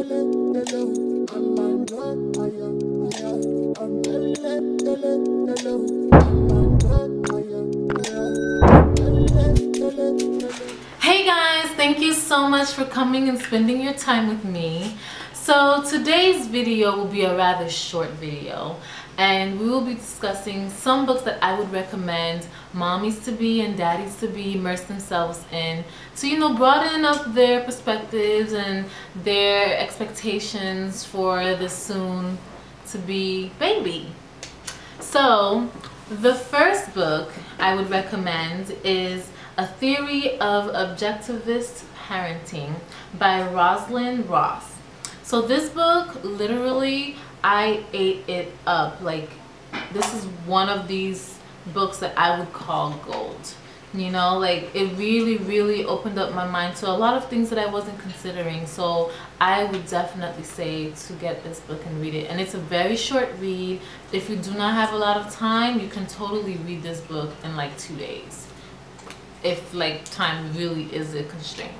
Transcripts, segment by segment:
Hey guys, thank you so much for coming and spending your time with me. So today's video will be a rather short video, and we will be discussing some books that I would recommend mommies to be and daddies to be immerse themselves in to, you know, broaden up their perspectives and their expectations for the soon to be baby. So the first book I would recommend is A Theory of Objectivist Parenting by Rosalind Ross. So this book, literally, I ate it up. Like, this is one of these books that I would call gold. You know, like, it really opened up my mind to a lot of things that I wasn't considering. So I would definitely say to get this book and read it. And it's a very short read. If you do not have a lot of time, you can totally read this book in like 2 days, if like time really is a constraint.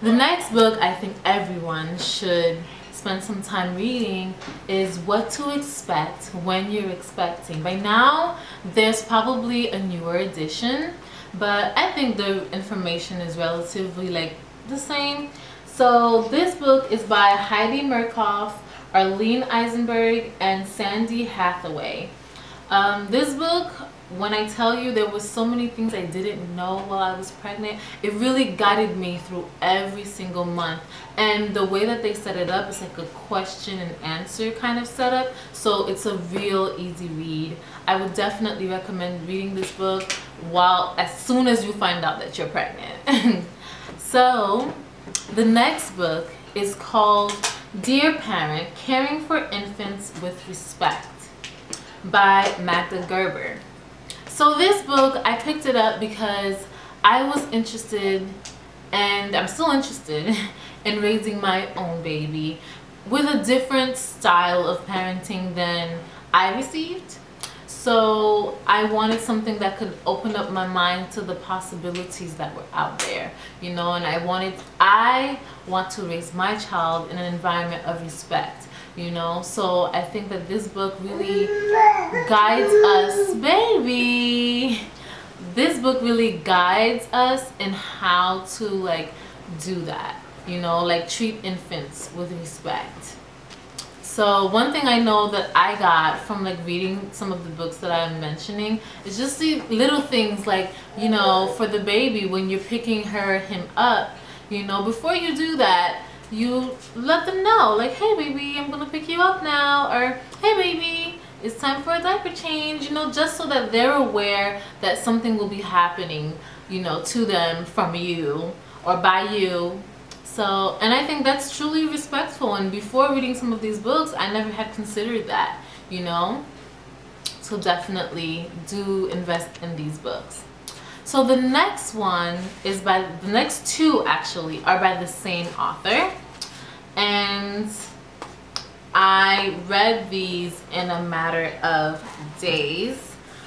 The next book I think everyone should spend some time reading is What to Expect When You're Expecting. By now there's probably a newer edition, but I think the information is relatively like the same. So this book is by Heidi Murkoff, Arlene Eisenberg, and Sandy Hathaway. This book, when I tell you there was so many things I didn't know while I was pregnant, it really guided me through every single month. And the way that they set it up is like a question and answer kind of setup, so it's a real easy read. I would definitely recommend reading this book as soon as you find out that you're pregnant. So the next book is called Dear Parent, Caring for Infants with Respect by Magda Gerber. So this book, I picked it up because I was interested, and I'm still interested, in raising my own baby with a different style of parenting than I received. So I wanted something that could open up my mind to the possibilities that were out there, you know, and I want to raise my child in an environment of respect. You know, so I think that this book really guides us, baby. This book really guides us in how to like do that, you know, like treat infants with respect. So one thing I know that I got from like reading some of the books that I'm mentioning is just the little things like, you know, for the baby, when you're picking him up, you know, before you do that, you let them know, like, hey baby, I'm gonna pick you up now, or hey baby, it's time for a diaper change, you know, just so that they're aware that something will be happening, you know, to them from you or by you. So, and I think that's truly respectful, and before reading some of these books I never had considered that, you know. So definitely do invest in these books. So the next two actually are by the same author, and I read these in a matter of days,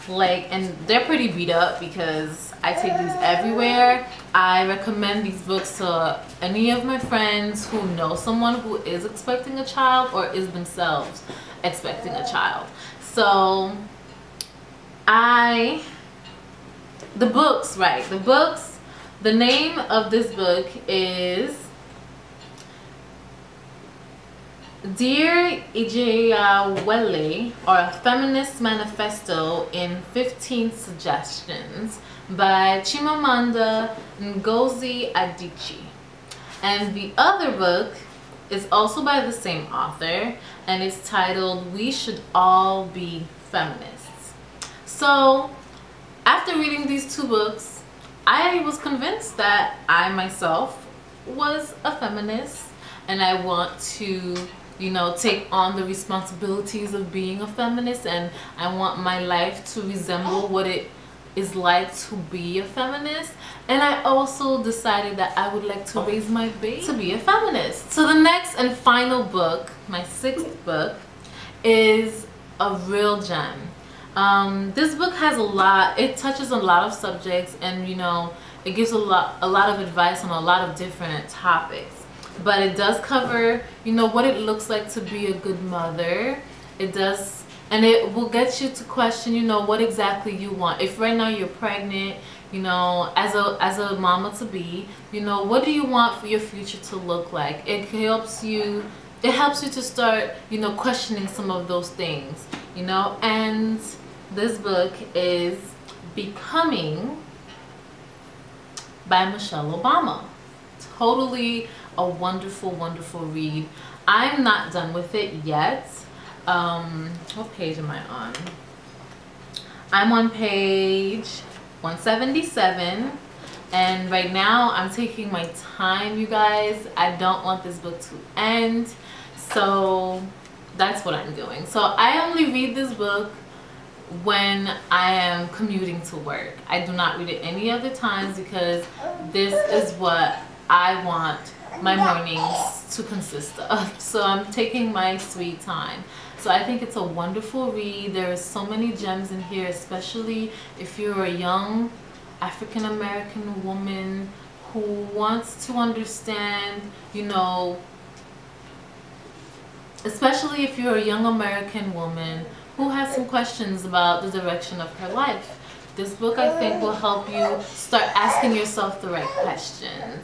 like, and they're pretty beat up because I take these everywhere. I recommend these books to any of my friends who know someone who is expecting a child or is themselves expecting a child. So the name of this book is Dear Ijewele, or A Feminist Manifesto in 15 Suggestions by Chimamanda Ngozi Adichie. And the other book is also by the same author, and it's titled We Should All Be Feminists. So after reading these two books, I was convinced that I myself was a feminist, and I want to, you know, take on the responsibilities of being a feminist, and I want my life to resemble what it is like to be a feminist. And I also decided that I would like to raise my baby to be a feminist. So the next and final book, my sixth book, is a real gem. This book has it touches on a lot of subjects, and you know, it gives a lot of advice on a lot of different topics. but it does cover, you know, what it looks like to be a good mother. It does, and it will get you to question, you know, what exactly you want. If right now you're pregnant, you know, as a mama to be, you know, what do you want for your future to look like? It helps you to start, you know, questioning some of those things, you know. And this book is Becoming by Michelle Obama. Totally a wonderful, wonderful read. I'm not done with it yet. What page am I on? I'm on page 177, and right now I'm taking my time, you guys. I don't want this book to end, so that's what I'm doing. So I only read this book when I am commuting to work. I do not read it any other times because this is what I want my mornings to consist of. So I'm taking my sweet time. So I think it's a wonderful read. There are so many gems in here, especially if you're a young African American woman who wants to understand, you know, especially if you're a young American woman who has some questions about the direction of her life. This book, I think, will help you start asking yourself the right questions.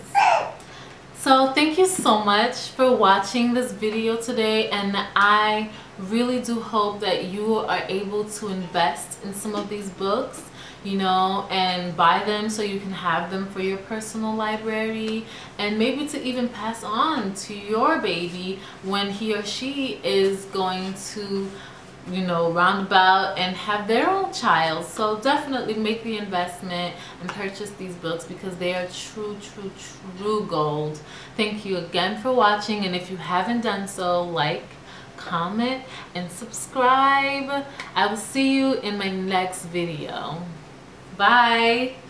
So thank you so much for watching this video today, and I really do hope that you are able to invest in some of these books, you know, and buy them so you can have them for your personal library, and maybe to even pass on to your baby when he or she is going to, you know, roundabout and have their own child. So definitely make the investment and purchase these books because they are true gold. Thank you again for watching, and if you haven't done so, like, comment, and subscribe. I will see you in my next video. Bye.